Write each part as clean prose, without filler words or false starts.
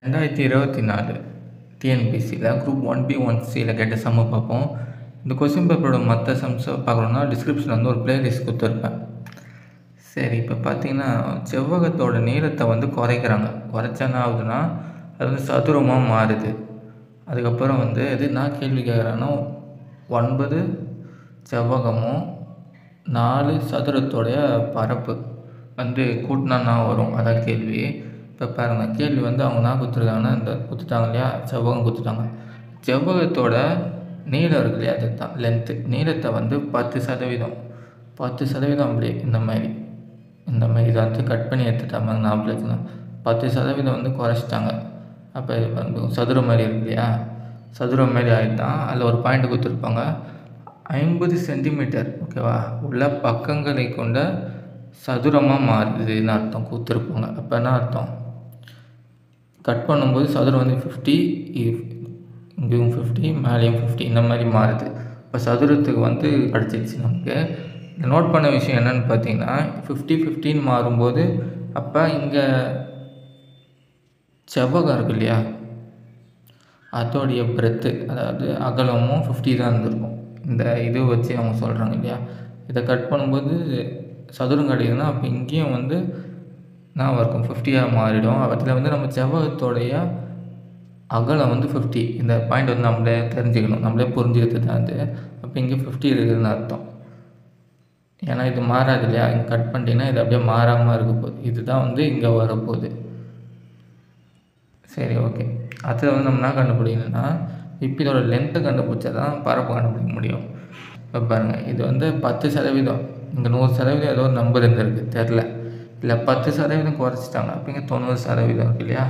2024 டிஎன்பிஎஸ்சியில் group 1B 1Cயில் கேட்ட சம்மு பார்ப்போம். இந்த கொஸ்டின் பேப்பரோட மற்ற சம்ஸை பார்க்கணுன்னா டிஸ்கிரிப்ஷனில் வந்து ஒரு பிளேலிஸ்ட் கொடுத்துருப்பேன். சரி, இப்போ பார்த்தீங்கன்னா செவ்வகத்தோட நீளத்தை வந்து குறைக்கிறாங்க. குறைச்சா என்ன ஆகுதுன்னா அது வந்து சதுரமாக மாறுது. அதுக்கப்புறம் வந்து எது நான் கேள்வி கேட்குறேன்னா 9 செவ்வகமும் 4 சதுரத்தோடைய பரப்பு வந்து கூட்டினா வரும். அதான் கேள்வி. இப்போ பாருங்கள், கேள்வி வந்து அவங்க என்ன கொடுத்துருக்காங்கன்னா இந்த கொடுத்துட்டாங்க இல்லையா, செவ்வகம் கொடுத்துட்டாங்க. செவ்வகத்தோட நீளம் இருக்கு இல்லையா, அது தான் லென்த்து. நீளத்தை வந்து 10% அப்படியே இந்த மாதிரி இதை வந்து கட் பண்ணி எடுத்துட்டாங்க. ஞாபகம் வச்சுக்கலாம். 10% வந்து குறைச்சிட்டாங்க. அப்போ இது வந்து சதுரம் மாதிரி இருக்கு இல்லையா, சதுரம் மாதிரி ஆகிட்டான். அதில் ஒரு பாயிண்ட் கொடுத்துருப்பாங்க 50 சென்டிமீட்டர் ஓகேவா உள்ள பக்கங்களை கொண்ட சதுரமாக மாறுதுன்னு அர்த்தம் கொடுத்துருப்பாங்க. அப்போ என்ன அர்த்தம், கட் பண்ணும்போது சதுரம் வந்து 50, இங்கேயும் 50, மேலேயும் 50 இந்த மாதிரி மாறுது. இப்போ சதுரத்துக்கு வந்து கிடச்சிருச்சு நமக்கு. நோட் பண்ண விஷயம் என்னென்னு பார்த்தீங்கன்னா 50-15 மாறும்போது அப்போ இங்கே செவ்வகம் இருக்கு இல்லையா, அதோடைய பிரெத்து அதாவது அகலமும் 50 தான் இருந்திருக்கும். இந்த இது வச்சு அவங்க சொல்கிறாங்க இல்லையா, இதை கட் பண்ணும்போது சதுரம் கிடைக்குதுன்னா அப்போ இங்கேயும் வந்து நான் இருக்கும் 50 மாறிடும். அதில் வந்து நம்ம செவ்வகத்தோடைய அகலம் வந்து 50. இந்த பாயிண்ட் வந்து நம்மளே தெரிஞ்சுக்கணும், நம்மளே புரிஞ்சுக்கிறது தான் அது. அப்போ இங்கே 50 இருக்குதுன்னு அர்த்தம். ஏன்னா இது மாறாது இல்லையா, இங்கே கட் பண்ணிட்டீங்கன்னா இது அப்படியே மாறாமல் இருக்க போகுது. இதுதான் வந்து இங்கே வரப்போகுது. சரி, ஓகே. அதை வந்து நம்ம என்ன கண்டுபிடிக்கணும்னா இப்போ இதோட லென்த்தை கண்டுபிடிச்சா தான் பரப்பு கண்டுபிடிக்க முடியும். இப்போ பாருங்கள், இது வந்து 10%, இங்கே 100% ஏதோ ஒரு நம்பர் இருந்திருக்கு தெரில, இல்லை 10% குறைச்சிட்டாங்க. அப்போ இங்கே 90% இருக்கு இல்லையா,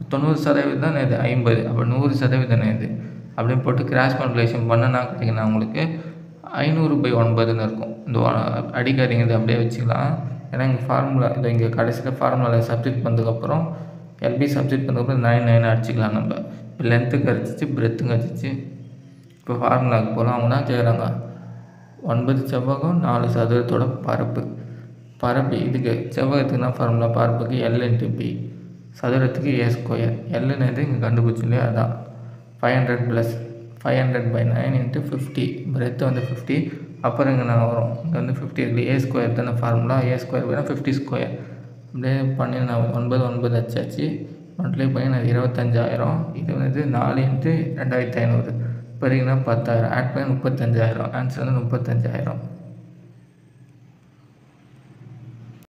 90% தான் இது 50, அப்போ 100% இது அப்படின்னு போட்டு கிராஸ் மல்டிப்ளிகேஷன் பண்ணனா கிடைக்குன்னா உங்களுக்கு 500/9ன்னு இருக்கும். இந்த அடிக்காரிங்க இதை அப்படியே வச்சுக்கலாம். ஏன்னா இங்கே ஃபார்முலா இதை இங்கே கடைசியில் ஃபார்முலாவில் சப்ஸ்டிட் பண்ணதுக்கப்புறம் எல்பி சப்ஸ்டிட் பண்ணதுக்கப்புறம் 9 அடிச்சிக்கலாம் நம்ம. இப்போ லென்த்து கிடச்சிச்சு, பிரெத்தும் கிடச்சிச்சு. இப்போ ஃபார்முலாவுக்கு போகலாம். அவங்க தான் கேட்குறாங்க 9 செவ்வகம் 4 சதுரத்தோட பரப்பு இதுக்கு செவ்வகத்துக்குனா ஃபார்முலா பரப்புக்கு L/B, சதுரத்துக்கு A². எல்லுன்னு இங்கே கண்டுபிடிச்சி இல்லையா, அதான் 500 + 500/9 × 50. பிரெத்து வந்து 50. அப்புறம் இங்கே நான் வரும், இங்கே வந்து 50 இருக்குது. A² தானே ஃபார்முலா, A² 50². அப்படியே பண்ணி நான் 9 அச்சாச்சு. மல்டிப்ளை பண்ணி நான் 25,000. இது வந்து 4 × 2500 பெருகினா 10,000. ஆட் பண்ணி 35,000. ஆன்சர் வந்து 35,000.